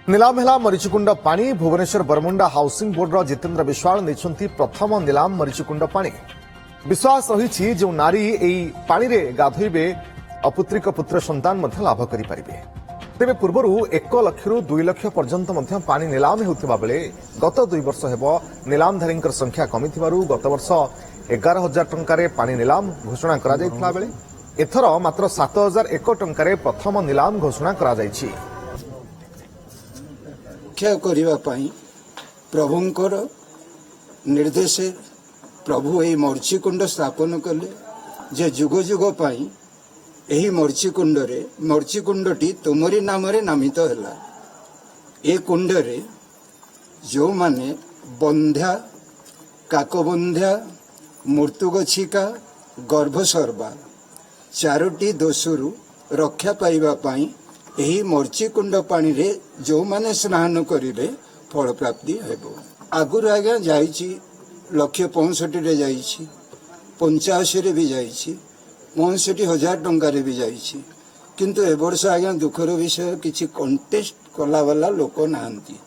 निलाम है मरीचिकुंड पानी Bhubaneswar Baramunda housing board Jitendra Biswal नहीं प्रथम निलाम मरीचिकुंड पानी विश्वास रही जो नारी यही पानी रे गाधोइबे अपुत्रिक पुत्र संतान लाभ करें तेज पूर्व 1 लाख रु 2 लाख पर्यंत पानी निलाम होता बेले गत 2 वर्ष हेब निलामधारी संख्या कमी गत वर्ष 11,000 टंकार पानी निलाम घोषणा करा बेले एथर मात्र 7,001 टंकार प्रथम निलाम घोषणा करा जायछि। रक्षा करने प्रभुंकर निर्देश प्रभु यही मर्चीकुंड स्थापन कले जे जुग जुग पाई यही मर्चीकुंडटी तुमरी नाम नामित है। ए कुंड रे जो माने बंध्या काकबंध्या मृत्युगछिका गर्भसर्वा चारोटी दोषरु रक्षा पाइबा पाई यही मर्चीकुंड पानी रे जो माने स्नान करिले फल प्राप्ति हेबो। आगुर आज्ञा जाइछि 1,65,000 रे जाइछि 85 रे भी जाइछि 65,000 टंका रे भी जाइछि किंतु ए वर्ष आज्ञा दुखर विषय किछि कंटेस्ट कला वाला लोक नाहंती।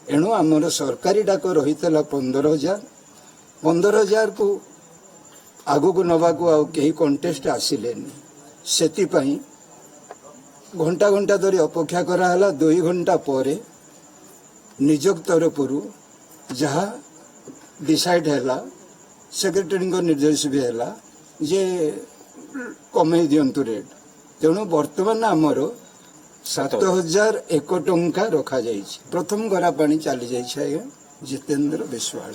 एणु आमर सरकारी डाक रहितला 15,000 को आगु को नबा को आ केही कंटेस्ट आसिलेनी सेति पई घंटा घंटा धरी अपेक्षा कराला 2 घंटा पर निजोग तरफरु जहाँ डिसाइड है सेक्रेटरी निर्देश भी है जे कमे दिंतु रेट तेणु बर्तमान आमर 7,001 टंका रखा जाइए। प्रथम गरा पानी चली जाइए। जितेन्द्र विश्वाल।